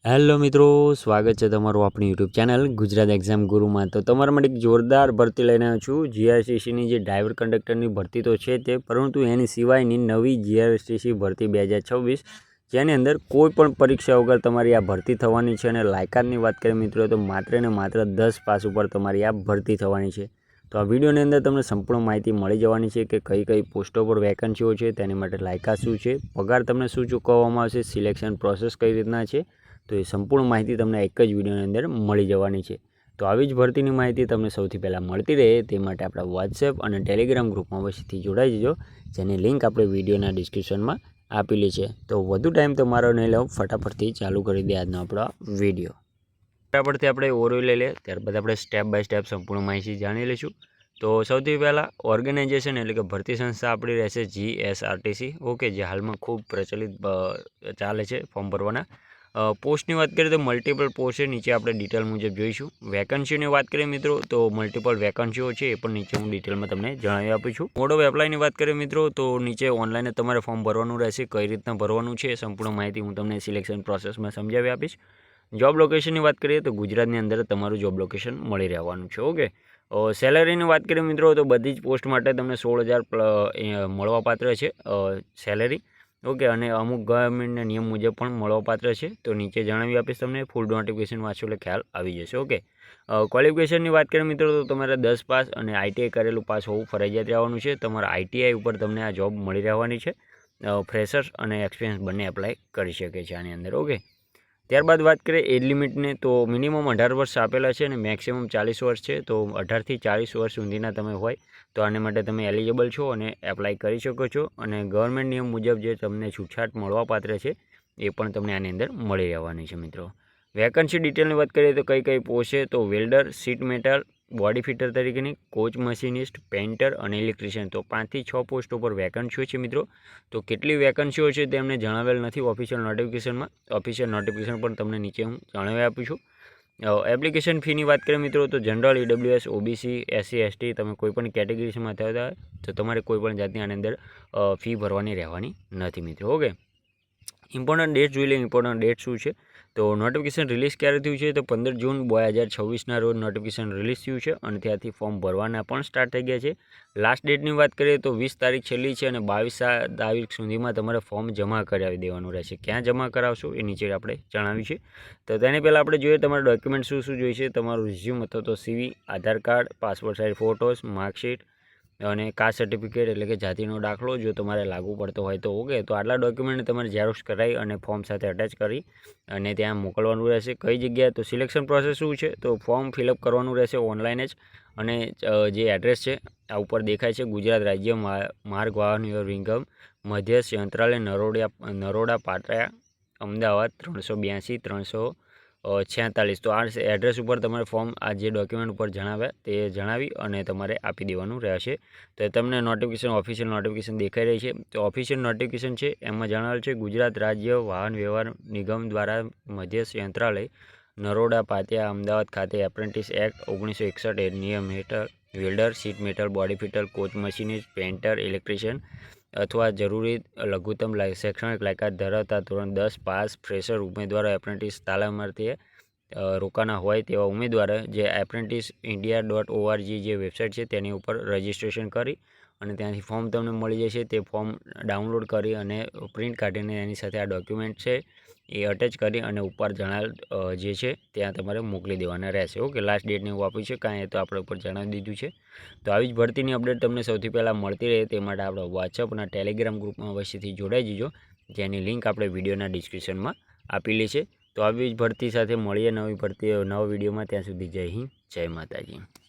Hello મિત્રો, સ્વાગત છે તમારું આપણી યુટ્યુબ ચેનલ ગુજરાત એક્ઝામ ગુરુમાં। તો તમારા માટે એક જોરદાર ભરતી લઈને આવ્યો છું। જીઆરટીસીની જે ડ્રાઈવર કંડક્ટરની ભરતી તો છે તે, પરંતુ એની સિવાયની નવી જીઆરટીસી ભરતી 2026, જેની અંદર કોઈ પણ પરીક્ષા વગર તમારી આ ભરતી થવાની છે। અને લાયકાતની વાત કરીએ મિત્રો તો માત્ર ને માત્ર 10 પાસ ઉપર તમારી આ ભરતી થવાની છે। તો આ વિડીયોની અંદર તમને સંપૂર્ણ માહિતી મળી જવાની છે કે કઈ કઈ પોસ્ટો પર વેકન્સીઓ છે, તેની માટે લાયકાત શું છે, પગાર તમને શું ચૂકવવામાં આવશે, સિલેક્શન પ્રોસેસ કઈ રીતના છે, તો એ સંપૂર્ણ માહિતી તમને એક જ વિડીયોની અંદર મળી જવાની છે। તો આવી જ ભરતીની માહિતી તમને સૌથી પહેલાં મળતી રહે તે માટે આપણા વોટ્સએપ અને ટેલિગ્રામ ગ્રુપમાં અવશ્યથી જોડાઈ જજો, જેની લિંક આપણે વિડીયોના ડિસ્ક્રિપ્શનમાં આપેલી છે। તો વધુ ટાઈમ તમારો નહીં લો, ફટાફટથી ચાલુ કરી દે આજનો આપણો વિડીયો। ફટાફટથી આપણે ઓવરવ્યૂ લઈ લે, ત્યારબાદ આપણે સ્ટેપ બાય સ્ટેપ સંપૂર્ણ માહિતી જાણી લઈશું। તો સૌથી પહેલાં ઓર્ગેનાઇઝેશન એટલે કે ભરતી સંસ્થા આપણી રહેશે જીએસઆરટીસી, ઓકે, જે હાલમાં ખૂબ પ્રચલિત ચાલે છે ફોર્મ ભરવાના। પોસ્ટની વાત કરીએ તો મલ્ટિપલ પોસ્ટ છે, નીચે આપણે ડિટેલ મુજબ જોઈશું। વેકન્સીની વાત કરીએ મિત્રો તો મલ્ટિપલ વેકન્સીઓ છે, એ પણ નીચે હું ડિટેલમાં તમને જણાવી આપું છું। મોડ ઓફ એપ્લાયની વાત કરીએ મિત્રો તો નીચે ઓનલાઈન તમારે ફોર્મ ભરવાનું રહેશે, કઈ રીતના ભરવાનું છે સંપૂર્ણ માહિતી હું તમને સિલેક્શન પ્રોસેસમાં સમજાવી આપીશ। જોબ લોકેશનની વાત કરીએ તો ગુજરાતની અંદર તમારું જોબ લોકેશન મળી રહેવાનું છે, ઓકે। સેલેરીની વાત કરીએ મિત્રો તો બધી જ પોસ્ટ માટે તમને 16,000 મળવાપાત્ર છે સેલેરી, ઓકે, અને અમુક ગવર્મેન્ટના નિયમ મુજબ પણ મળવાપાત્ર છે। તો નીચે જણાવી આપીશ તમને, ફૂલ નોટિફિકેશન વાંચો એટલે ખ્યાલ આવી જશે, ઓકે। ક્વોલિફિકેશનની વાત કરીએ મિત્રો તો તમારે 10 પાસ અને આઈટીઆઈ કરેલું પાસ હોવું ફરજિયાત રહેવાનું છે। તમારા આઈટીઆઈ ઉપર તમને આ જોબ મળી રહેવાની છે। ફ્રેશર્સ અને એક્સપિરિયન્સ બંને એપ્લાય કરી શકે છે આની અંદર, ઓકે। ત્યારબાદ વાત કરીએ એજ લિમિટને તો મિનિમમ 18 વર્ષ આપેલા છે અને મેક્સિમમ 40 વર્ષ છે। તો 18 થી 40 વર્ષ સુધીના તમે હોય તો આને માટે તમે એલિજિબલ છો અને એપ્લાય કરી શકો છો। અને ગવર્મેન્ટ નિયમ મુજબ જે તમને છૂટછાટ મળવાપાત્ર છે એ પણ તમને આની અંદર મળી રહેવાની છે મિત્રો। વેકન્સી ડિટેલની વાત કરીએ તો કઈ કઈ પોસ્ટ છે તો welder, seat metal, body fitter તરીકેની, કોચ મશીનિસ્ટ, પેઇન્ટર અને ઇલેક્ટ્રિશિયન, તો 5 થી 6 પોસ્ટો પર વેકન્સીઓ છે મિત્રો। તો કેટલી વેકન્સીઓ છે તેમને જણાવેલ નથી ઓફિશિયલ નોટિફિકેશનમાં, ઓફિશિયલ નોટિફિકેશન પણ તમને નીચે હું જણાવી આપું છું। એપ્લિકેશન ફીની વાત કરીએ મિત્રો તો general, EWS, OBC, SC, ST તમે કોઈપણ કેટેગરીમાં થતા હોય તો તમારે કોઈપણ જાતની આની અંદર ફી ભરવાની રહેવાની નથી મિત્રો, ઓકે। ઇમ્પોર્ટન્ટ ડેટ જોઈ લે, ઇમ્પોર્ટન્ટ ડેટ શું છે તો નોટિફિકેશન રિલીઝ ક્યારે થયું છે તો 15 જૂન 2026ના રોજ નોટિફિકેશન રિલીઝ થયું છે અને ત્યાંથી ફોર્મ ભરવાના પણ સ્ટાર્ટ થઈ ગયા છે। લાસ્ટ ડેટની વાત કરીએ તો 20 તારીખ છેલ્લી છે અને 22 તારીખ સુધીમાં તમારે ફોર્મ જમા કરાવી દેવાનું રહેશે। ક્યાં જમા કરાવશો એ નીચે આપણે જણાવ્યું છે। તો તેની પહેલાં આપણે જોઈએ તમારા ડોક્યુમેન્ટ શું શું જોઈશે, તમારું રિઝ્યુમ અથવા તો CV, Aadhaar card, passport size photos, marksheet અને કાસ્ટ સર્ટિફિકેટ એટલે કે જાતિનો દાખલો જો તમારે લાગુ પડતો હોય તો, ઓકે। તો આટલા ડોક્યુમેન્ટ તમારે ઝેરોક્સ કરાવી અને ફોર્મ સાથે અટેચ કરી અને ત્યાં મોકલવાનું રહેશે। કઈ જગ્યાએ તો સિલેક્શન પ્રોસેસ શું છે તો ફોર્મ ફિલઅપ કરવાનું રહેશે ઓનલાઈન જ, અને જે એડ્રેસ છે આ ઉપર દેખાય છે, ગુજરાત રાજ્ય માર્ગ વાહન નિગમ મધ્યસ્થ યંત્રાલય નરોડા પાટિયા અમદાવાદ 382-346। તો આ એડ્રેસ ઉપર તમારે ફોર્મ આ જે ડોક્યુમેન્ટ ઉપર જણાવે તે જણાવી અને તમારે આપી દેવાનું રહેશે। તો તમને નોટિફિકેશન, ઓફિશિયલ નોટિફિકેશન દેખાઈ રહી છે, તો ઓફિશિયલ નોટિફિકેશન છે એમાં જણાવેલ છે ગુજરાત રાજ્ય વાહન વ્યવહાર નિગમ દ્વારા મધ્યસ્થ યંત્રાલય નરોડા પાટિયા અમદાવાદ ખાતે એપ્રેન્ટિસ એક્ટ 1961 નિયમ હેઠળ welder, seat metal, body fitter, coach machinist, painter, electrician અથવા જરૂરી લઘુત્તમ શૈક્ષણિક લાયકાત ધરાવતા ધોરણ 10 પાસ ફ્રેશર ઉમેદવારો એપ્રેન્ટિસ તાલીમાર્થીએ રોકાના હોય તેવા ઉમેદવારો જે એપ્રેન્ટિસ india.org જે વેબસાઇટ છે તેની ઉપર રજિસ્ટ્રેશન કરી અને ત્યાંથી ફોર્મ તમને મળી જશે। તે ફોર્મ ડાઉનલોડ કરી અને પ્રિન્ટ કાઢીને એની સાથે આ ડોક્યુમેન્ટ છે એ અટેચ કરી અને ઉપર જણાવેલ જે છે ત્યાં તમારે મોકલી દેવાના રહેશે, ઓકે। લાસ્ટ ડેટને એવું આપ્યું છે કાંઈ તો આપણે ઉપર જણાવી દીધું છે। તો આવી જ ભરતીની અપડેટ તમને સૌથી પહેલાં મળતી રહે તે માટે આપણે વોટ્સઅપ અને ટેલિગ્રામ ગ્રુપમાં અવશ્યથી જોડાઈ જજો, જેની લિંક આપણે વિડીયોના ડિસ્ક્રિપ્શનમાં આપેલી છે। તો આવી જ ભરતી સાથે મળીએ નવી ભરતી નવા વિડીયોમાં, ત્યાં સુધી જય હિન્દ, જય માતાજી।